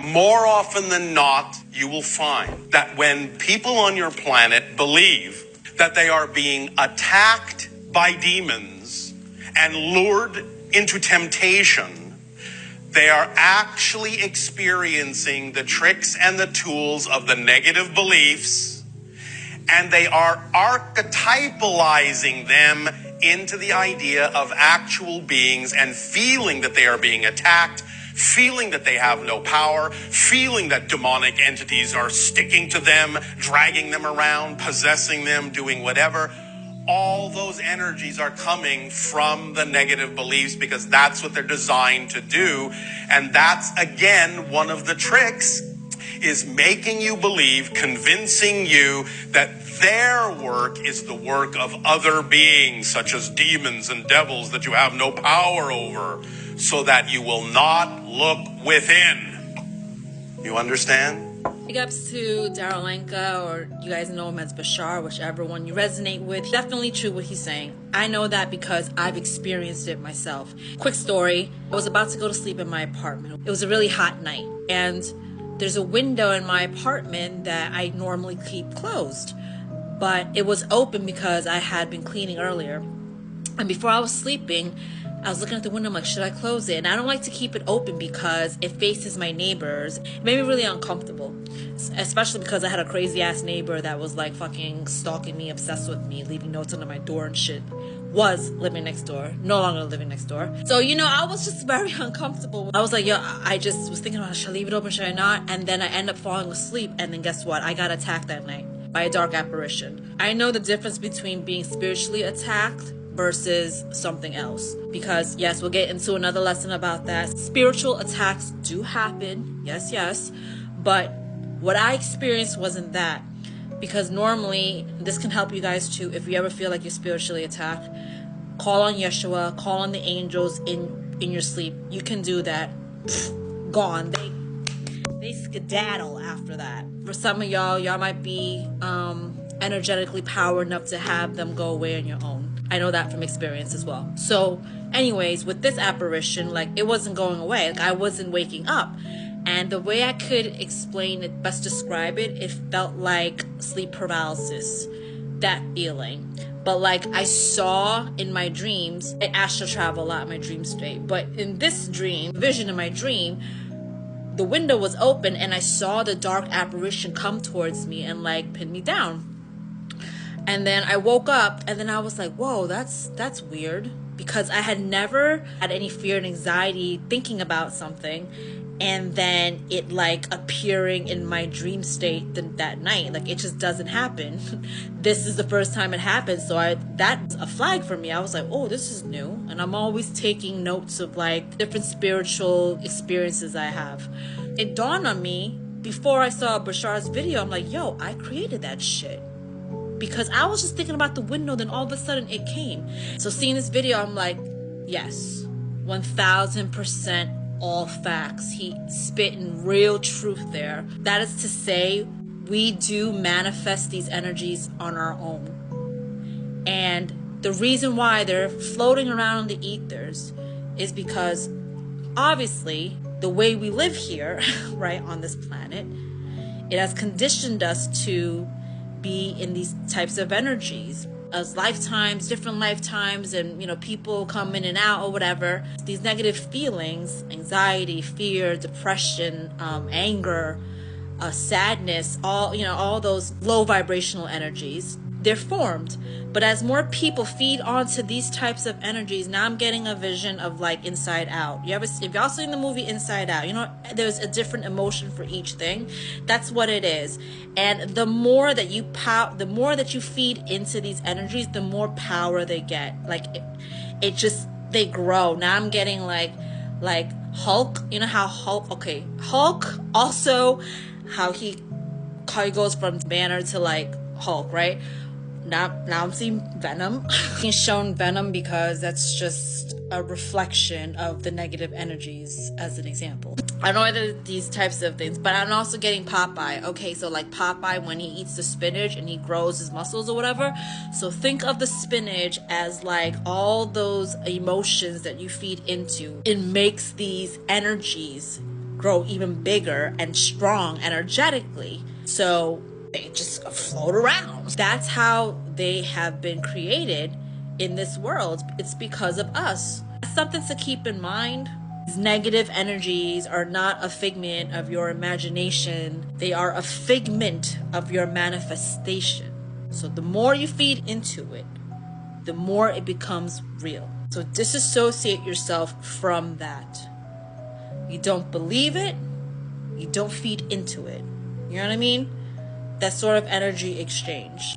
More often than not, you will find that when people on your planet believe that they are being attacked by demons and lured into temptation, they are actually experiencing the tricks and the tools of the negative beliefs, and they are archetypalizing them into the idea of actual beings and feeling that they are being attacked, feeling that they have no power, feeling that demonic entities are sticking to them, dragging them around, possessing them, doing whatever. All those energies are coming from the negative beliefs because that's what they're designed to do. And that's, again, one of the tricks, is making you believe, convincing you that their work is the work of other beings, such as demons and devils that you have no power over, so that you will not look within. You understand? Big ups to Darylenka, or you guys know him as Bashar, whichever one you resonate with. Definitely true what he's saying. I know that because I've experienced it myself. Quick story. I was about to go to sleep in my apartment. It was a really hot night, and there's a window in my apartment that I normally keep closed, but it was open because I had been cleaning earlier. And before I was sleeping, I was looking at the window, I'm like, should I close it? And I don't like to keep it open because it faces my neighbors. It made me really uncomfortable, especially because I had a crazy ass neighbor that was like fucking stalking me, obsessed with me, leaving notes under my door and shit. Was living next door, no longer living next door. So, you know, I was just very uncomfortable. I was like, yo, I just was thinking about, should I leave it open, should I not? And then I end up falling asleep, and then guess what? I got attacked that night by a dark apparition. I know the difference between being spiritually attacked versus something else, because yes, we'll get into another lesson about that. Spiritual attacks do happen, yes, but what I experienced wasn't that. Because normally, this can help you guys too. If you ever feel like you're spiritually attacked, call on Yeshua, call on the angels in your sleep. You can do that. Gone. They skedaddle after that. For some of y'all might be energetically powered enough to have them go away on your own. I know that from experience as well. So anyways, with this apparition, like, it wasn't going away. Like, I wasn't waking up. And the way I could explain it, best describe it, it felt like sleep paralysis, that feeling. But like, I saw in my dreams, I astral travel a lot in my dream state, but in this dream, vision in my dream, the window was open and I saw the dark apparition come towards me and like pin me down. And then I woke up and then I was like, whoa, that's weird, because I had never had any fear and anxiety thinking about something and then it like appearing in my dream state that night. Like, it just doesn't happen. This is the first time it happened, so that's a flag for me. I was like, oh, this is new. And I'm always taking notes of like different spiritual experiences I have. It dawned on me before I saw Bashar's video. I'm like, yo, I created that shit. Because I was just thinking about the window, then all of a sudden it came. So seeing this video, I'm like, yes, 1000% all facts. He spitting real truth there. That is to say, we do manifest these energies on our own. And the reason why they're floating around in the ethers is because obviously the way we live here, right, on this planet, it has conditioned us to be in these types of energies as lifetimes, different lifetimes, and you know, people come in and out or whatever. These negative feelings, anxiety, fear, depression, anger, sadness, all those low vibrational energies, they're formed. But as more people feed onto these types of energies, now I'm getting a vision of like Inside Out. If y'all seen the movie Inside Out, you know, there's a different emotion for each thing. That's what it is. And the more that you feed into these energies, the more power they get. Like they grow. Now I'm getting like Hulk. You know how Hulk also how he goes from Banner to like Hulk, right? Now I'm seeing Venom. He's shown Venom because that's just a reflection of the negative energies, as an example. I don't know whether these types of things, but I'm also getting Popeye. Okay, so like Popeye, when he eats the spinach and he grows his muscles or whatever. So think of the spinach as like all those emotions that you feed into. It makes these energies grow even bigger and strong energetically. So they just float around. That's how they have been created in this world. It's because of us. Something to keep in mind. These negative energies are not a figment of your imagination. They are a figment of your manifestation. So the more you feed into it, the more it becomes real. So disassociate yourself from that. You don't believe it, you don't feed into it. You know what I mean? That sort of energy exchange.